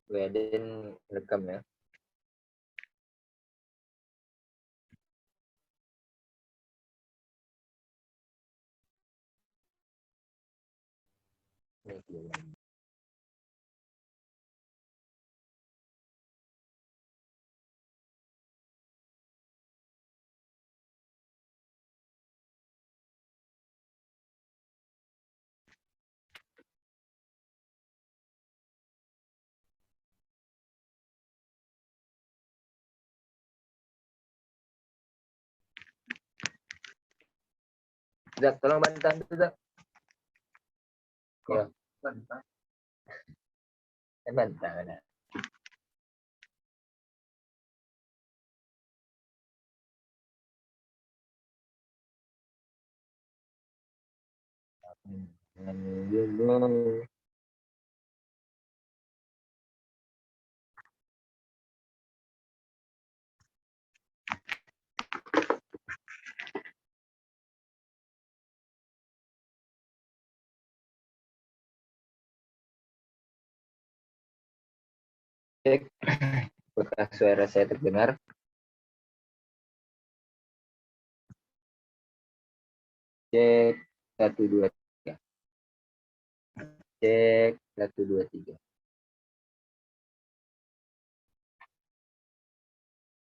Weden rekam ya. Zak, tolong bantu Zak. Ya. Bantah. Dulu. Cek apakah suara saya terdengar. Cek 1 2 3. Cek 1 2 3.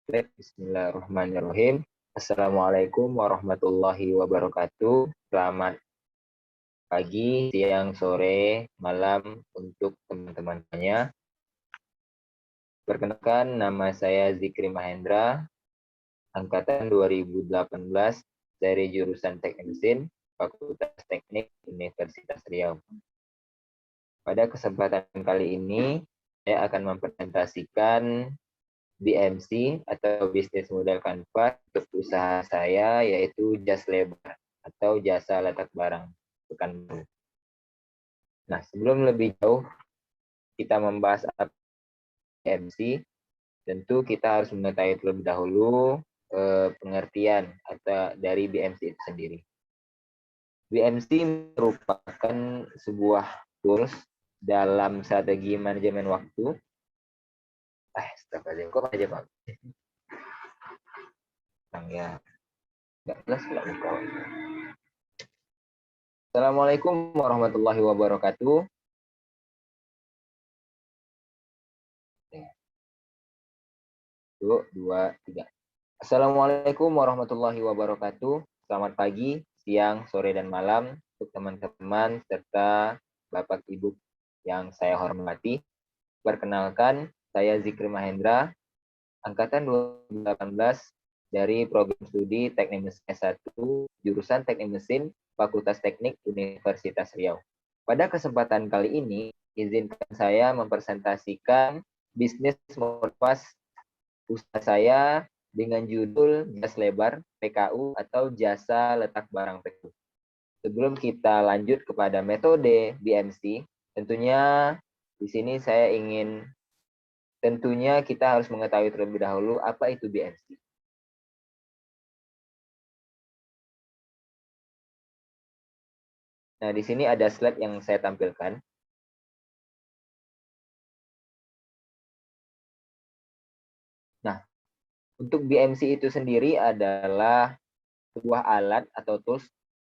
Cek. Bismillahirrahmanirrahim. Assalamualaikum warahmatullahi wabarakatuh. Selamat pagi, siang, sore, malam untuk teman-temannya. Perkenalkan, nama saya Zikri Mahendra, angkatan 2018 dari jurusan Teknik Mesin, Fakultas Teknik Universitas Riau. Pada kesempatan kali ini, saya akan mempresentasikan BMC atau Business Model Canvas untuk usaha saya, yaitu Jas Lebar atau Jasa Letak Barang Pekanbaru. Nah, sebelum lebih jauh kita membahas BMC, tentu kita harus mengetahui terlebih dahulu pengertian atau dari BMC itu sendiri. BMC merupakan sebuah tools dalam strategi manajemen waktu. Astagfirullah, kok aja Pak? Ya, nggak jelas kalau. Assalamualaikum warahmatullahi wabarakatuh. 1, 2, 3. Assalamualaikum warahmatullahi wabarakatuh. Selamat pagi, siang, sore, dan malam untuk teman-teman serta Bapak Ibu yang saya hormati. Perkenalkan, saya Zikri Mahendra, angkatan 2018 dari program studi Teknik Mesin S1, jurusan Teknik Mesin, Fakultas Teknik Universitas Riau. Pada kesempatan kali ini, izinkan saya mempresentasikan bisnis model usaha saya dengan judul Jas Lebar PKU atau Jasa Letak Barang PKU. Sebelum kita lanjut kepada metode BMC, tentunya di sini saya ingin kita harus mengetahui terlebih dahulu apa itu BMC. Nah, di sini ada slide yang saya tampilkan. Nah, untuk BMC itu sendiri adalah sebuah alat atau tools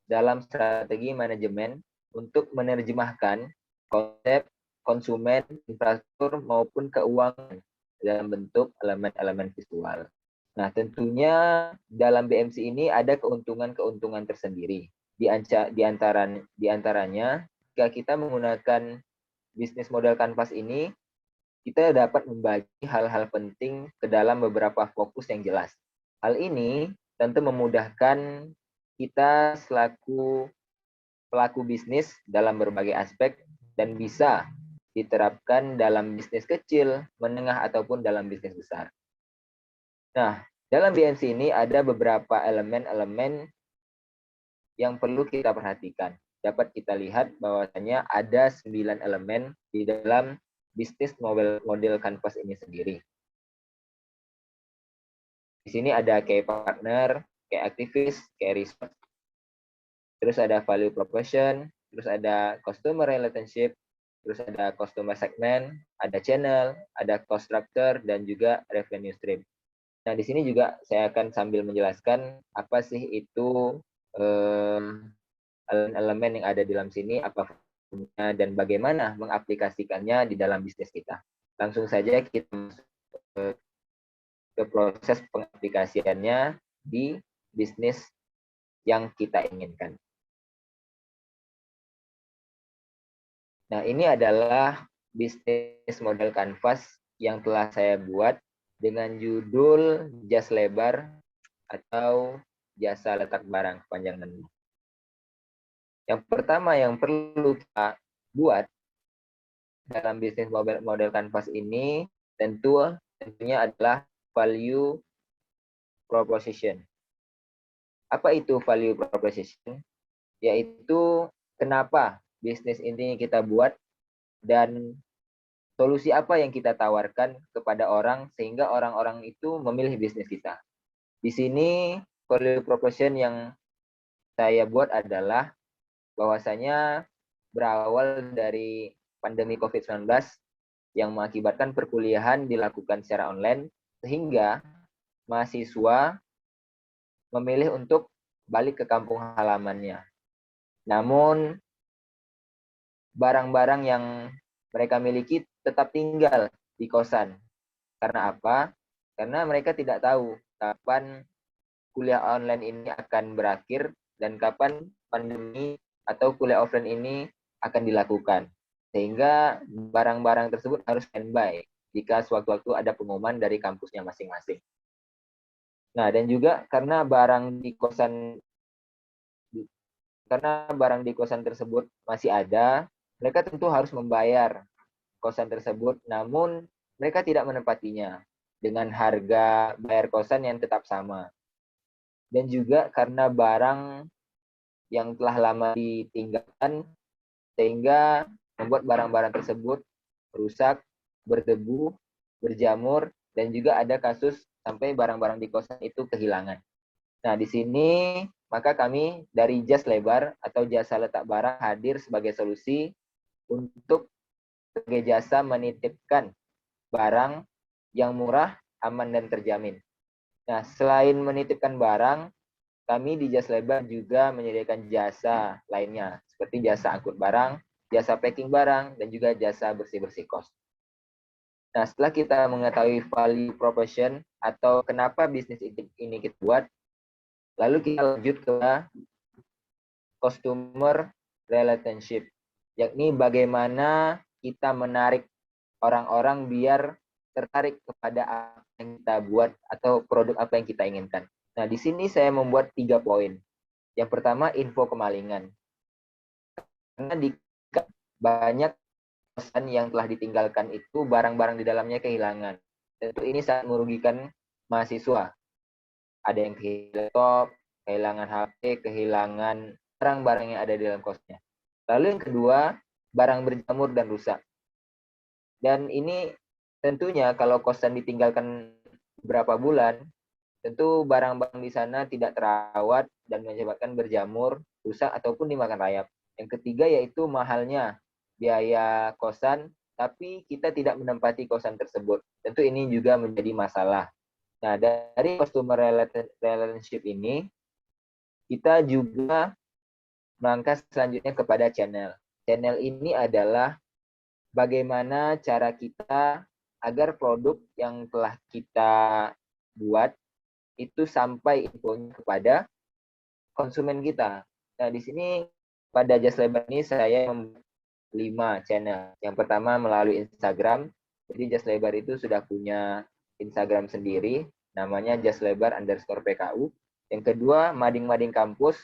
dalam strategi manajemen untuk menerjemahkan konsep konsumen, infrastruktur, maupun keuangan dalam bentuk elemen-elemen visual. Nah, tentunya dalam BMC ini ada keuntungan-keuntungan tersendiri. Di antaranya, jika kita menggunakan bisnis model Canvas ini, kita dapat membagi hal-hal penting ke dalam beberapa fokus yang jelas. Hal ini tentu memudahkan kita selaku pelaku bisnis dalam berbagai aspek dan bisa diterapkan dalam bisnis kecil, menengah, ataupun dalam bisnis besar. Nah, dalam BMC ini ada beberapa elemen-elemen yang perlu kita perhatikan. Dapat kita lihat bahwasanya ada 9 elemen di dalam bisnis model Canvas ini sendiri. sini ada kayak partner, kayak aktivis, kayak resource. Terus ada value proposition, terus ada customer relationship, terus ada customer segment, ada channel, ada cost structure, dan juga revenue stream. Nah, di sini juga saya akan sambil menjelaskan apa sih itu elemen yang ada di dalam sini, apa fungsinya, dan bagaimana mengaplikasikannya di dalam bisnis kita. Langsung saja kita masuk ke proses pengaplikasiannya di bisnis yang kita inginkan. Nah, ini adalah bisnis model kanvas yang telah saya buat dengan judul jas lebar atau jasa letak barang kepanjangannya. Yang pertama yang perlu kita buat dalam bisnis model kanvas ini tentunya adalah value proposition. Apa itu value proposition? Yaitu kenapa bisnis ini kita buat dan solusi apa yang kita tawarkan kepada orang sehingga orang-orang itu memilih bisnis kita. Di sini value proposition yang saya buat adalah bahwasanya berawal dari pandemi COVID-19 yang mengakibatkan perkuliahan dilakukan secara online sehingga mahasiswa memilih untuk balik ke kampung halamannya. Namun barang-barang yang mereka miliki tetap tinggal di kosan. Karena apa? Karena mereka tidak tahu kapan kuliah online ini akan berakhir dan kapan pandemi atau kuliah offline ini akan dilakukan. Sehingga barang-barang tersebut harus standby jika sewaktu-waktu ada pengumuman dari kampusnya masing-masing. Nah, dan juga karena barang di kosan tersebut masih ada, mereka tentu harus membayar kosan tersebut, namun mereka tidak menempatinya dengan harga bayar kosan yang tetap sama. Dan juga karena barang yang telah lama ditinggalkan, sehingga membuat barang-barang tersebut rusak, berdebu, berjamur, dan juga ada kasus sampai barang-barang di kosan itu kehilangan. Nah, di sini maka kami dari jas lebar atau jasa letak barang hadir sebagai solusi untuk sebagai jasa menitipkan barang yang murah, aman, dan terjamin. Nah, selain menitipkan barang, kami di jas lebar juga menyediakan jasa lainnya, seperti jasa angkut barang, jasa packing barang, dan juga jasa bersih-bersih kos. Nah, setelah kita mengetahui value proposition atau kenapa bisnis ini kita buat, lalu kita lanjut ke customer relationship, yakni bagaimana kita menarik orang-orang biar tertarik kepada apa yang kita buat atau produk apa yang kita inginkan. Nah, di sini saya membuat 3 poin. Yang pertama, info kemalingan. Karena di banyak kosan yang telah ditinggalkan itu barang-barang di dalamnya kehilangan. Tentu ini sangat merugikan mahasiswa. Ada yang kehilangan laptop, kehilangan HP, kehilangan barang-barang yang ada di dalam kosnya. Lalu yang kedua, barang berjamur dan rusak. Dan ini tentunya kalau kosan ditinggalkan beberapa bulan, tentu barang-barang di sana tidak terawat dan menyebabkan berjamur, rusak, ataupun dimakan rayap. Yang ketiga yaitu mahalnya biaya kosan, tapi kita tidak menempati kosan tersebut. Tentu ini juga menjadi masalah. Nah, dari customer relationship ini, kita juga melangkah selanjutnya kepada channel. Channel ini adalah bagaimana cara kita agar produk yang telah kita buat itu sampai infonya kepada konsumen kita. Nah, di sini pada jas lebar ini saya membuat 5 channel. Yang pertama melalui Instagram. Jadi jas lebar itu sudah punya Instagram sendiri, namanya jaslebar_PKU. Yang kedua, mading-mading kampus.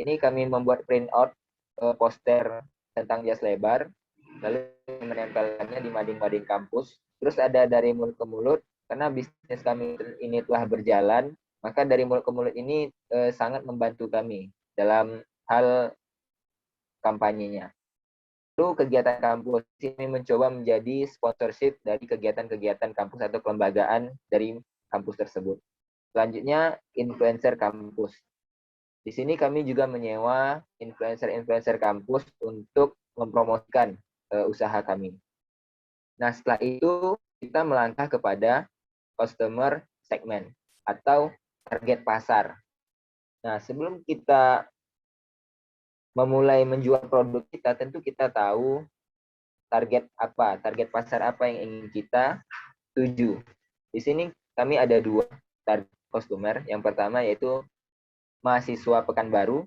Ini kami membuat print out poster tentang jas lebar, lalu menempelkannya di mading-mading kampus. Terus ada dari mulut ke mulut, karena bisnis kami ini telah berjalan, maka dari mulut ke mulut ini sangat membantu kami dalam hal kampanyenya. Lalu kegiatan kampus ini mencoba menjadi sponsorship dari kegiatan-kegiatan kampus atau kelembagaan dari kampus tersebut. Selanjutnya, influencer kampus. Di sini kami juga menyewa influencer-influencer kampus untuk mempromosikan usaha kami. Nah, setelah itu kita melangkah kepada customer segment atau target pasar. Nah, sebelum kita memulai menjual produk kita, tentu kita tahu target pasar apa yang ingin kita tuju. Di sini kami ada 2 target customer. Yang pertama yaitu mahasiswa Pekanbaru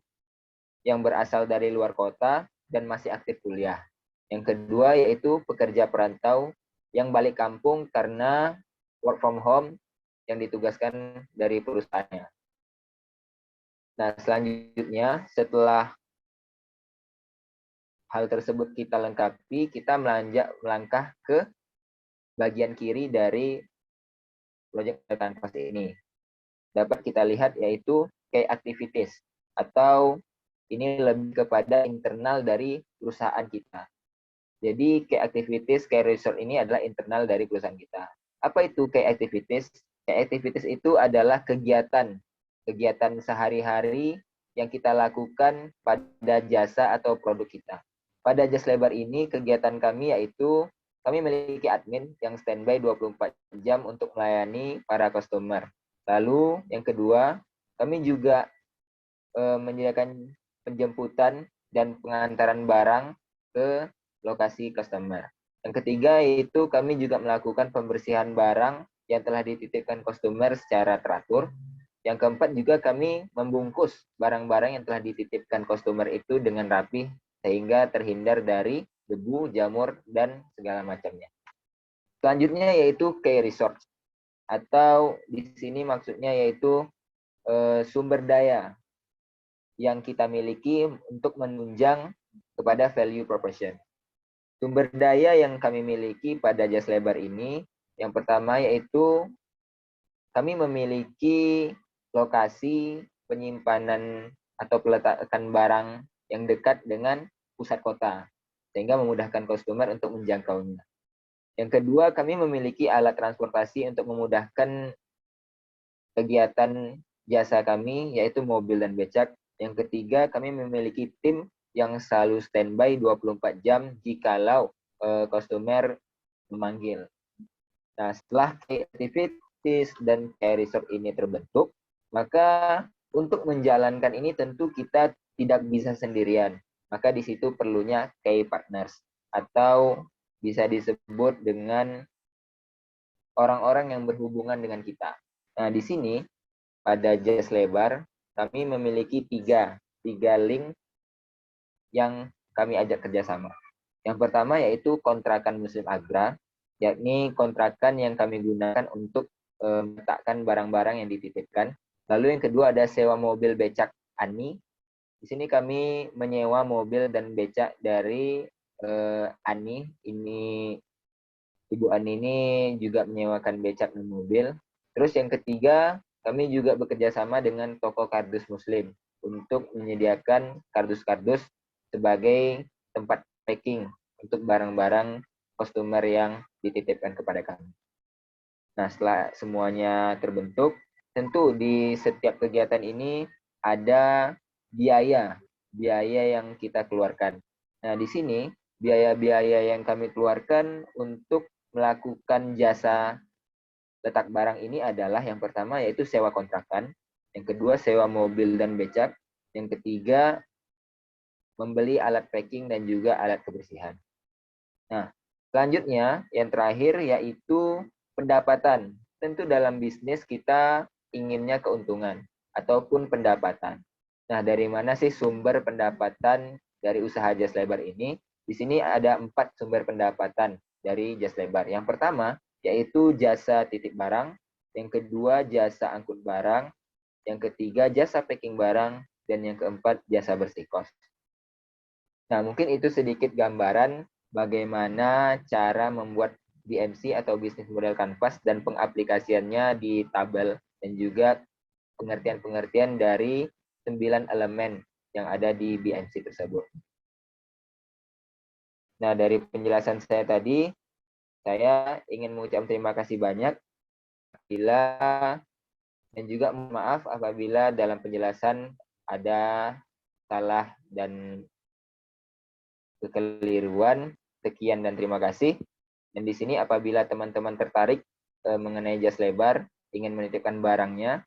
yang berasal dari luar kota dan masih aktif kuliah. Yang kedua yaitu pekerja perantau yang balik kampung karena work from home yang ditugaskan dari perusahaannya. Nah, selanjutnya setelah hal tersebut kita lengkapi, kita melangkah ke bagian kiri dari project canvas ini. Dapat kita lihat yaitu key activities atau ini lebih kepada internal dari perusahaan kita. Jadi key activities, key resource ini adalah internal dari perusahaan kita. Apa itu key activities? Key activities itu adalah kegiatan sehari-hari yang kita lakukan pada jasa atau produk kita. Pada Just Lebar ini kegiatan kami yaitu kami memiliki admin yang standby 24 jam untuk melayani para customer. Lalu yang kedua, kami juga menyediakan penjemputan dan pengantaran barang ke lokasi customer. Yang ketiga yaitu kami juga melakukan pembersihan barang yang telah dititipkan customer secara teratur. Yang keempat juga kami membungkus barang-barang yang telah dititipkan customer itu dengan rapi sehingga terhindar dari debu, jamur, dan segala macamnya. Selanjutnya yaitu key resource atau di sini maksudnya yaitu sumber daya yang kita miliki untuk menunjang kepada value proposition. Sumber daya yang kami miliki pada Just Lebar ini, yang pertama yaitu kami memiliki lokasi penyimpanan atau peletakan barang yang dekat dengan pusat kota, sehingga memudahkan customer untuk menjangkaunya. Yang kedua, kami memiliki alat transportasi untuk memudahkan kegiatan jasa kami, yaitu mobil dan becak. Yang ketiga, kami memiliki tim yang selalu standby 24 jam jikalau customer memanggil. Nah, setelah key activities dan key resource ini terbentuk, maka untuk menjalankan ini tentu kita tidak bisa sendirian. Maka di situ perlunya key partners atau bisa disebut dengan orang-orang yang berhubungan dengan kita. Nah, di sini pada Just Lebar kami memiliki tiga link yang kami ajak kerjasama. Yang pertama yaitu kontrakan Muslim Agra, yakni kontrakan yang kami gunakan untuk meletakkan barang-barang yang dititipkan. Lalu yang kedua ada sewa mobil becak Ani. Di sini kami menyewa mobil dan becak dari Ani. Ini Ibu Ani ini juga menyewakan becak dan mobil. Terus yang ketiga, kami juga bekerja sama dengan toko kardus Muslim untuk menyediakan kardus-kardus sebagai tempat packing untuk barang-barang customer yang dititipkan kepada kami. Nah, setelah semuanya terbentuk, tentu di setiap kegiatan ini ada biaya yang kita keluarkan. Nah, di sini biaya-biaya yang kami keluarkan untuk melakukan jasa letak barang ini adalah yang pertama yaitu sewa kontrakan, yang kedua sewa mobil dan becak, yang ketiga membeli alat packing dan juga alat kebersihan. Nah, selanjutnya yang terakhir yaitu pendapatan. Tentu dalam bisnis kita inginnya keuntungan ataupun pendapatan. Nah, dari mana sih sumber pendapatan dari usaha Just Lebar ini? Di sini ada 4 sumber pendapatan dari Just Lebar. Yang pertama yaitu jasa titip barang, yang kedua jasa angkut barang, yang ketiga jasa packing barang, dan yang keempat jasa bersih kos. Nah, mungkin itu sedikit gambaran bagaimana cara membuat BMC atau Business Model Canvas dan pengaplikasiannya di tabel dan juga pengertian-pengertian dari 9 elemen yang ada di BMC tersebut. Nah, dari penjelasan saya tadi, saya ingin mengucapkan terima kasih banyak bila Dan juga maaf apabila dalam penjelasan ada salah dan kekeliruan. Sekian dan terima kasih. Dan di sini apabila teman-teman tertarik mengenai jas lebar, ingin menitipkan barangnya,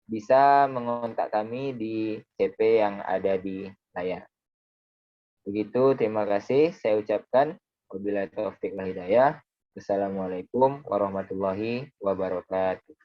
bisa mengontak kami di CP yang ada di layar. Begitu, terima kasih. Saya ucapkan wabillahi taufiq wal hidayah. Wassalamualaikum warahmatullahi wabarakatuh.